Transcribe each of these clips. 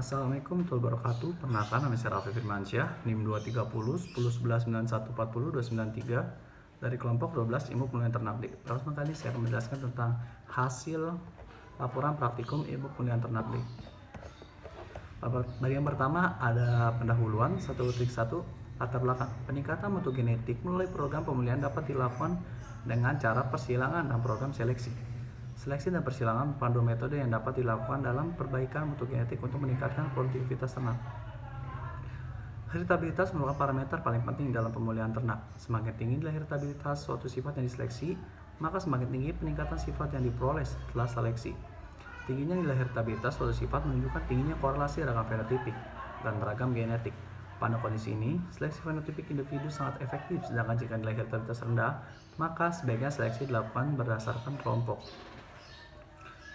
Assalamualaikum warahmatullahi wabarakatuh. Perkenalkan, nama saya Raffi Firmansyah, NIM 230 10 11 91 40 293 dari kelompok 12 Ilmu Penilaian Ternakdik. Pertama kali saya akan menjelaskan tentang hasil laporan praktikum Ilmu Penilaian Ternakdik. Bagian pertama ada pendahuluan 1.1 latar belakang. Peningkatan mutu genetik melalui program pemilihan dapat dilakukan dengan cara persilangan dan program seleksi. Seleksi dan persilangan merupakan dua metode yang dapat dilakukan dalam perbaikan mutu genetik untuk meningkatkan produktivitas ternak. Heritabilitas merupakan parameter paling penting dalam pemulihan ternak. Semakin tinggi nilai heritabilitas suatu sifat yang diseleksi, maka semakin tinggi peningkatan sifat yang diperoleh setelah seleksi. Tingginya nilai heritabilitas suatu sifat menunjukkan tingginya korelasi ragam fenotipik dan ragam genetik. Pada kondisi ini, seleksi fenotipik individu sangat efektif, sedangkan jika nilai heritabilitas rendah, maka sebaiknya seleksi dilakukan berdasarkan kelompok.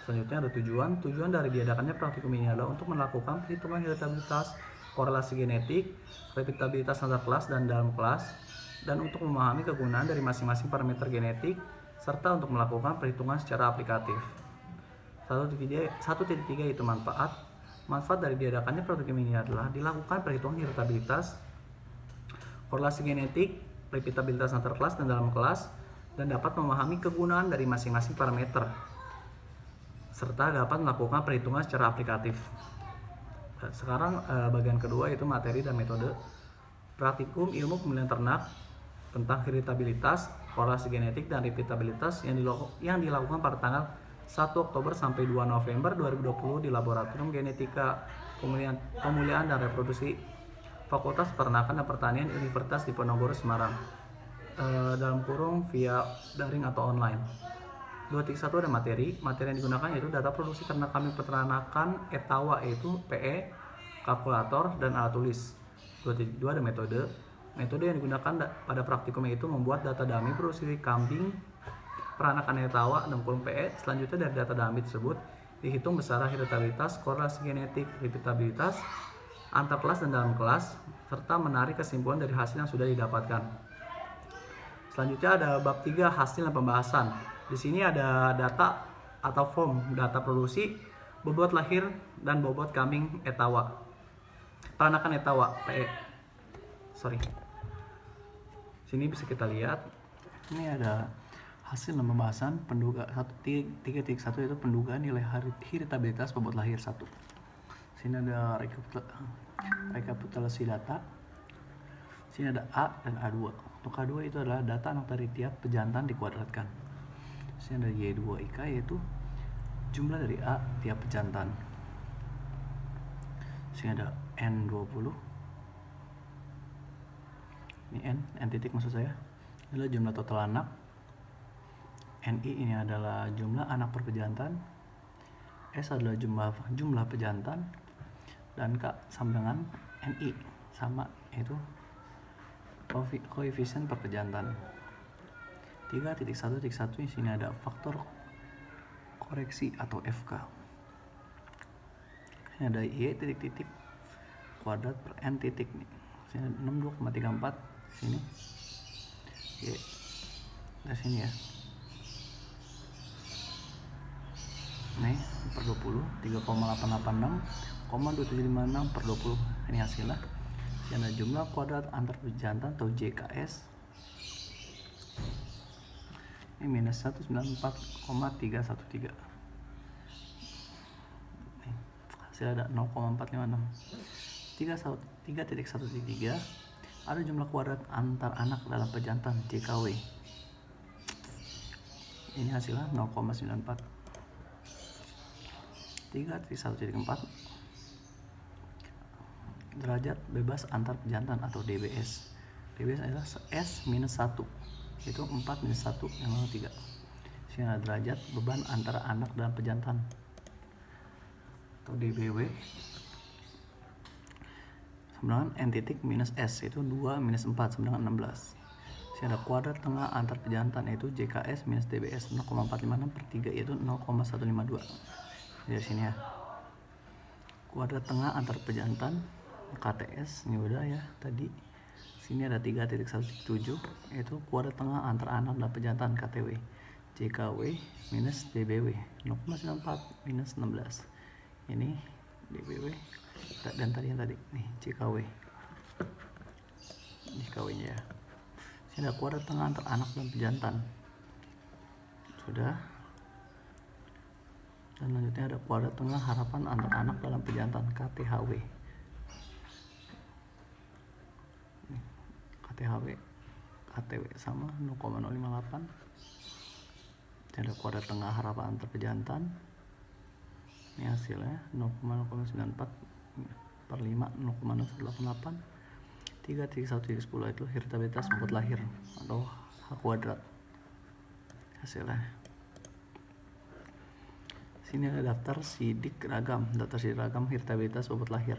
Selanjutnya ada tujuan. Tujuan dari diadakannya praktikum ini adalah untuk melakukan perhitungan heritabilitas, korelasi genetik, replikabilitas antar kelas dan dalam kelas, dan untuk memahami kegunaan dari masing-masing parameter genetik, serta untuk melakukan perhitungan secara aplikatif. 1.3 yaitu manfaat. Manfaat dari diadakannya praktikum ini adalah dilakukan perhitungan heritabilitas, korelasi genetik, replikabilitas antar kelas dan dalam kelas, dan dapat memahami kegunaan dari masing-masing parameter, serta dapat melakukan perhitungan secara aplikatif. Sekarang bagian kedua yaitu materi dan metode. Praktikum ilmu pemilihan ternak tentang heritabilitas, korelasi genetik, dan replikabilitas yang dilakukan pada tanggal 1 Oktober sampai 2 November 2020 di Laboratorium Genetika Pemulihan dan Reproduksi Fakultas Peternakan dan Pertanian Universitas Diponegoro Semarang, dalam kurung via daring atau online. 2.1 ada materi yang digunakan yaitu data produksi ternak kambing peternakan etawa yaitu PE, kalkulator, dan alat tulis. 2.2 ada metode yang digunakan pada praktikum yaitu membuat data dummy produksi kambing peranakan etawa dan kurung PE. Selanjutnya dari data dummy tersebut dihitung besaran heritabilitas, korelasi genetik, replikabilitas antar kelas dan dalam kelas, serta menarik kesimpulan dari hasil yang sudah didapatkan. Selanjutnya ada bab 3 hasil dan pembahasan. Di sini ada data atau form data produksi, bobot lahir dan bobot kambing etawa, peranakan etawa PE. Sini bisa kita lihat. Ini ada hasil dan pembahasan 3.1 yaitu pendugaan nilai heritabilitas bobot lahir 1. Sini ada rekapitulasi data. Sini ada A dan A2. Untuk A2 itu adalah data anak dari tiap pejantan dikuadratkan. Sini ada Y2IK yaitu jumlah dari A tiap pejantan. Sini ada N20. Ini N titik maksud saya. Ini adalah jumlah total anak. NI ini adalah jumlah anak per pejantan. S adalah jumlah pejantan. Dan K sama dengan NI sama yaitu koefisien per pejantan. 3.1.1 di sini ada faktor koreksi atau FK. Ini ada Y titik kuadrat per N titik nih. Sini ada 62,34 sini. Y dari sini ya. Nih per 20 3,886 2756 per 20. Ini hasilnya. Sini ada jumlah kuadrat antar pejantan atau JKS. Ini minus 194,313. Hasil ada 0,456. 3.1.3 ada jumlah kuadrat antar anak dalam pejantan JKW. Ini hasilnya 0,94. 3.1.4 derajat bebas antar pejantan atau DBS. DBS adalah S minus 1 yaitu 4 minus 1 yang 3. Sini ada derajat beban antara anak dalam pejantan atau DBW sama dengan N titik minus S yaitu 2 minus 4 sama dengan 16. Sini ada kuadrat tengah antar pejantan yaitu JKS minus DBS 0,456 per 3 yaitu 0,152. Dari sini ya. Kuadrat tengah antar pejantan KTS ini udah ya tadi. Sini ada 3.1.7 yaitu kuadrat tengah antara anak dan pejantan KTW JKW minus DBW 0,94 minus 16. Ini DBW Dan tadi nih JKW nya ya. Sini ada kuadrat tengah antar anak dan pejantan. Sudah. Dan lanjutnya ada kuadrat tengah harapan antar anak dalam pejantan KTHW. KTW sama 0,058. Ada kuadrat tengah harapan antar pejantan. Ini hasilnya 0,094 per 5 0,0188. 3, 3, 1, 3, 10 itu heritabilitas rumput lahir atau H kuadrat hasilnya. Sini ada daftar sidik ragam heritabilitas rumput lahir.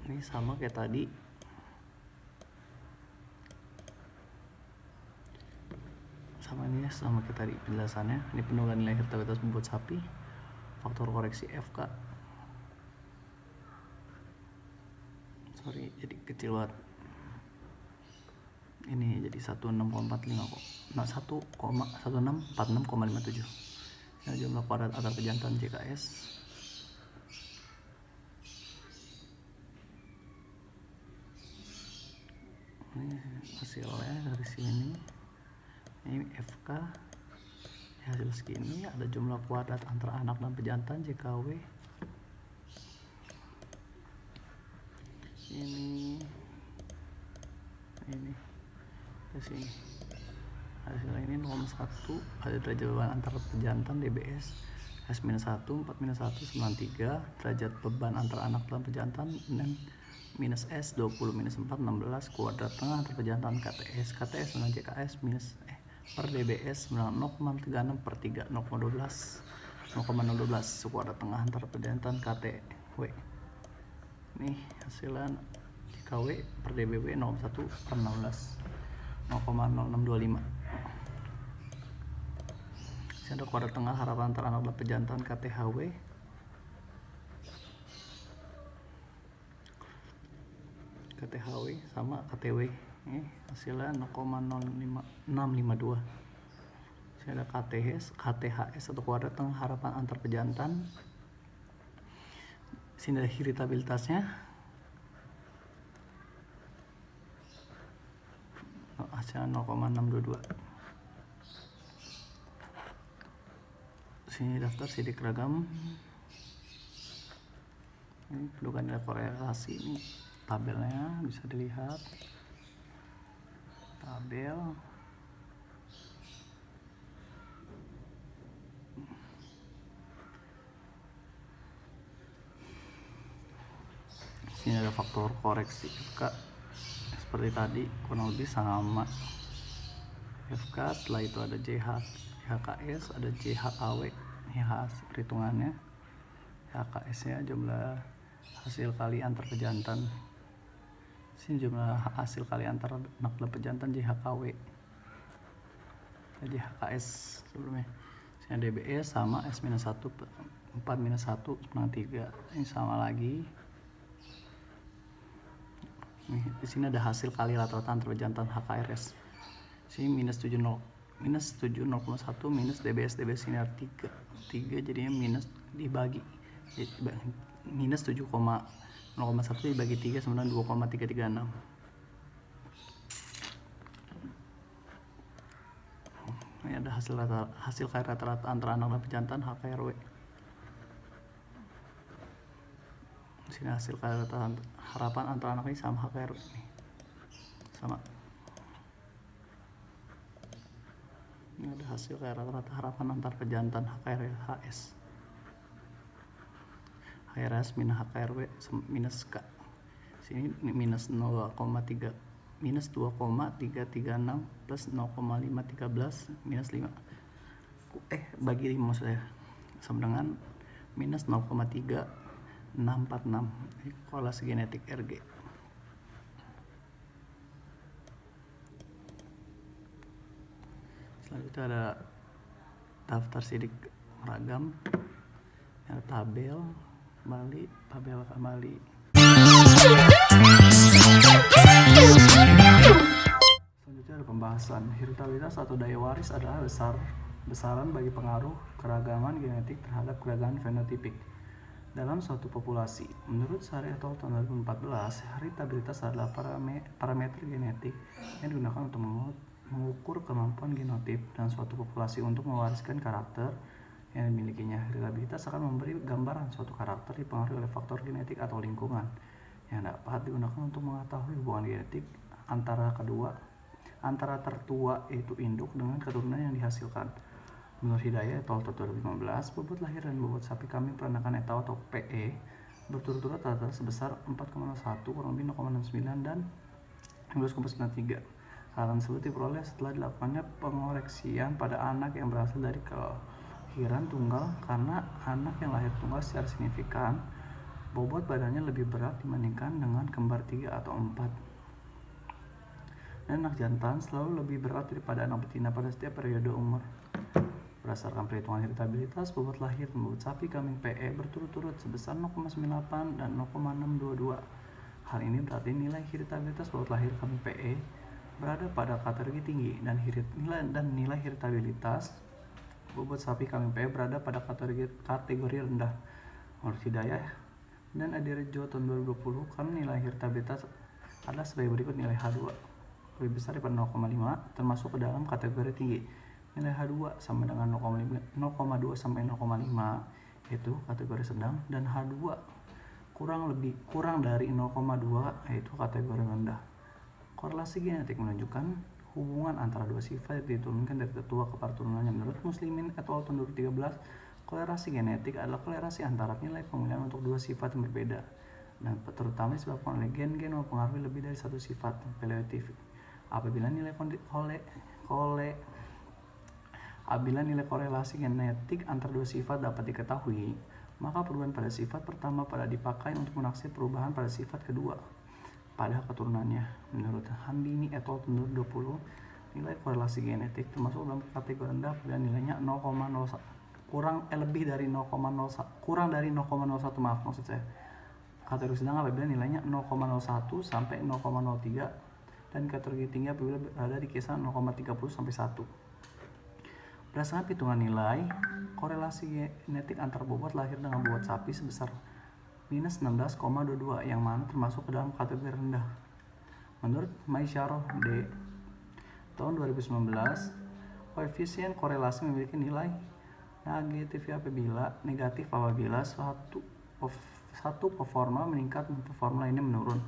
Ini sama kayak tadi. Sama kayak tadi penjelasannya. Ini penurunan nilai heritabilitas rumput sapi, faktor koreksi FK. Jadi kecil banget. Ini jadi 16,45 kok. Nah, 1,1646,57. Nah, jumlah kuadrat antar pejantan JKS. Ini hasilnya dari sini. Ini FK. Hasil segini, ada jumlah kuadrat antara anak dan pejantan JKW. Ini ke sini. Hasil ini 0,1, ada derajat beban antar pejantan DBS S-1 4-1 93, derajat beban antar anak dalam pejantan, dan minus S 20 minus 4 16, kuadrat tengah antar pejantan KTS dengan JKS minus per DBS 0,36 per 3 0,012 kuadrat tengah antar pejantan KTW. Ini hasilnya JKW per DBW 01 per 16 0,0625. Ini ada kuadrat tengah harapan antar anak dan pejantan KTHW. Sama KTW. Ini hasilnya 0,0652. Ini ada KTHS atau kuadrat tengah harapan antar pejantan. Sini ada heritabilitasnya. Hasilnya 0,622. Sini daftar sidik ragam. Ini pendudukan nilai korelasi, ini tabelnya bisa dilihat. Tabel. Sini ada faktor koreksi FK seperti tadi, kurang lebih sama FK. Setelah itu ada JHKS, ada JHKW. Ini hasil perhitungannya. HKS nya jumlah hasil kali antar pejantan. Sini jumlah hasil kali antar anak dan pejantan JHKW. JHKS sebelumnya. Sini DBS sama S-1 4-1 3. Ini sama lagi. Di sini ada hasil kali rata-rata antar pejantan HKRS. Sini minus 7,1 minus DBS ini 3 jadinya minus dibagi minus 7,01 dibagi 3 sama dengan 2,336. Ini ada hasil kali rata-rata antara anak dan pejantan HKRW. Sini hasil kali rata harapan antara anak ini sama HKRW nih. Sama. Ini ada hasil kali rata-rata harapan antar pejantan HKRS. HRS minus HKRW minus K. Sini minus 0,3 minus 2,336 plus 0,513 minus 5 bagi 5 maksudnya sama dengan minus 0,3646. Ini korelasi genetik RG. Selanjutnya ada daftar sidik ragam, ada tabel kembali. Selanjutnya ada pembahasan. Heritabilitas atau daya waris adalah besar besaran bagi pengaruh keragaman genetik terhadap keragaman fenotipik dalam suatu populasi. Menurut Sari et al. Tahun 2014, heritabilitas adalah parameter genetik yang digunakan untuk mengukur kemampuan genotip dan suatu populasi untuk mewariskan karakter yang dimilikinya. Heritabilitas akan memberi gambaran suatu karakter dipengaruhi oleh faktor genetik atau lingkungan yang dapat digunakan untuk mengetahui hubungan genetik antara tertua yaitu induk dengan keturunan yang dihasilkan. Menurut Hidayah et al. 2015, bobot lahir dan bobot sapi kambing peranakan et al. Atau PE berturut-turut rata-rata sebesar 4,01, kurang lebih 0,69 dan 12,93. Hal tersebut diperoleh setelah dilakukannya pengoreksian pada anak yang berasal dari kelahiran tunggal, karena anak yang lahir tunggal secara signifikan bobot badannya lebih berat dibandingkan dengan kembar 3 atau 4. Dan anak jantan selalu lebih berat daripada anak betina pada setiap periode umur. Berdasarkan perhitungan heritabilitas, bobot lahir dan bobot sapi kambing PE berturut-turut sebesar 0,98 dan 0,622. Hal ini berarti nilai heritabilitas bobot lahir kambing PE berada pada kategori tinggi dan nilai heritabilitas bobot sapi kambing PE berada pada kategori rendah. Menurut Hidayah dan Adirejo tahun 2020, karena nilai heritabilitas adalah sebagai berikut: nilai H2 lebih besar daripada 0,5 termasuk ke dalam kategori tinggi. Nilai H2 sama dengan 0,2 sampai 0,5 yaitu kategori sedang, dan H2 kurang dari 0,2 yaitu kategori rendah. Korelasi genetik menunjukkan hubungan antara dua sifat yang diturunkan dari tetua ke turunannya. Menurut Muslimin et al. Tahun 2013, kolerasi genetik adalah kolerasi antara nilai pemilihan untuk dua sifat yang berbeda, dan terutama disebabkan oleh gen-gen mempengaruhi lebih dari satu sifat paleotif. Apabila nilai korelasi genetik antar dua sifat dapat diketahui, maka perubahan pada sifat pertama pada dipakai untuk menaksir perubahan pada sifat kedua pada keturunannya. Menurut Handini et al. 2020, nilai korelasi genetik termasuk dalam kategori rendah apabila nilainya lebih dari 0,01 maksud saya. Kategori sedang apabila nilainya 0,01 sampai 0,03 dan kategori tinggi apabila berada di kisaran 0,30 sampai 1. Berdasarkan hitungan nilai korelasi genetik antara bobot lahir dengan bobot sapi sebesar minus 16,22 yang mana termasuk ke dalam kategori rendah. Menurut Maisyaroh D. tahun 2019, koefisien korelasi memiliki nilai negatif apabila satu performa meningkat dan performa lainnya menurun.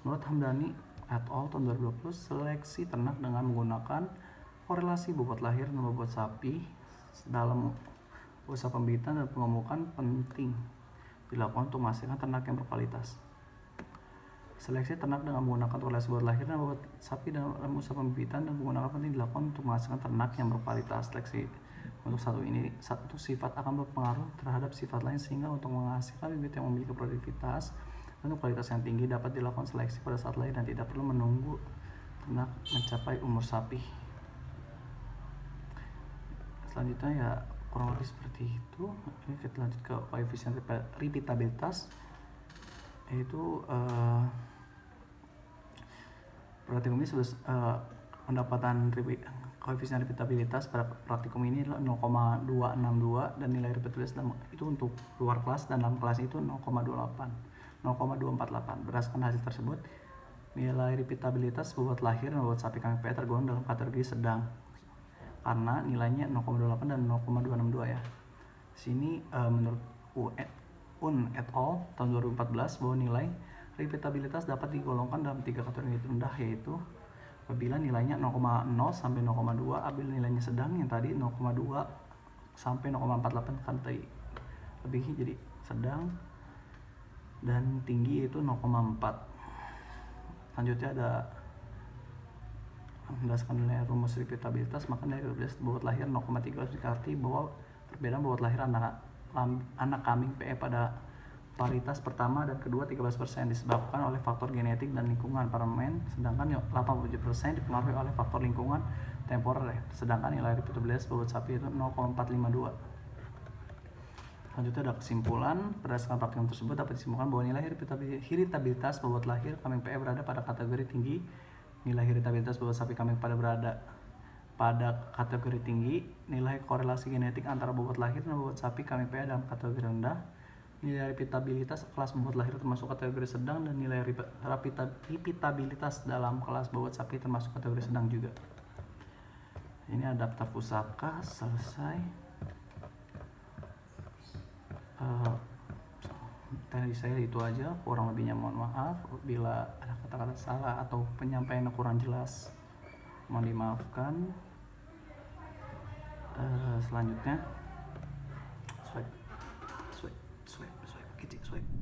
Menurut Hamdani et al. Tahun 2020, seleksi ternak dengan menggunakan korelasi bobot lahir dan bobot sapi dalam usaha pembibitan dan pengemukan penting dilakukan untuk menghasilkan ternak yang berkualitas. Seleksi ternak dengan menggunakan korelasi bobot lahir dan bobot sapi dalam usaha pembibitan dan menggunakan penting dilakukan untuk menghasilkan ternak yang berkualitas. Seleksi untuk satu sifat akan berpengaruh terhadap sifat lain, sehingga untuk menghasilkan bibit yang memiliki produktivitas dan kualitas yang tinggi dapat dilakukan seleksi pada saat lahir dan tidak perlu menunggu ternak mencapai umur sapi. Selanjutnya ya kurang lebih seperti itu. Ini kita lanjut ke koefisien repeatabilitas, yaitu praktikum ini pendapatan koefisien repeatabilitas pada praktikum ini adalah 0,262 dan nilai repeatabilitas itu untuk luar kelas dan dalam kelas itu 0,248. Berdasarkan hasil tersebut, nilai repeatabilitas bobot lahir dan bobot sapi kambing PE tergolong dalam kategori sedang karena nilainya 0,28 dan 0,262 ya. Sini menurut Un et al. Tahun 2014 bahwa nilai repeatabilitas dapat digolongkan dalam tiga kategori rendah, yaitu apabila nilainya 0,0 sampai 0,2, apabila nilainya sedang yang tadi 0,2 sampai 0,48 kan tadi lebih jadi sedang, dan tinggi itu 0,4. Lanjutnya ada berdasarkan nilai rumus repeatabilitas, maka nilai repeatabilitas bobot lahir 0,3 berarti bahwa perbedaan bobot lahir anak kambing PE pada paritas pertama dan kedua 13% disebabkan oleh faktor genetik dan lingkungan parlemen, sedangkan 87% dipengaruhi oleh faktor lingkungan temporer. Sedangkan nilai repeatabilitas bobot sapi itu 0,452. Selanjutnya ada kesimpulan. Berdasarkan praktikum tersebut dapat disimpulkan bahwa nilai heritabilitas bobot lahir kambing PE berada pada kategori tinggi, nilai heritabilitas bobot sapi kambing berada pada kategori tinggi, nilai korelasi genetik antara bobot lahir dan bobot sapi KMPA dalam kategori rendah, nilai repeatabilitas kelas bobot lahir termasuk kategori sedang, dan nilai repeatabilitas dalam kelas bobot sapi termasuk kategori sedang juga. Ini ada daftar pusaka selesai. Dari saya itu aja, kurang lebihnya mohon maaf bila ada kata-kata salah atau penyampaian kurang jelas, mohon dimaafkan. Selanjutnya swipe, kecil swipe.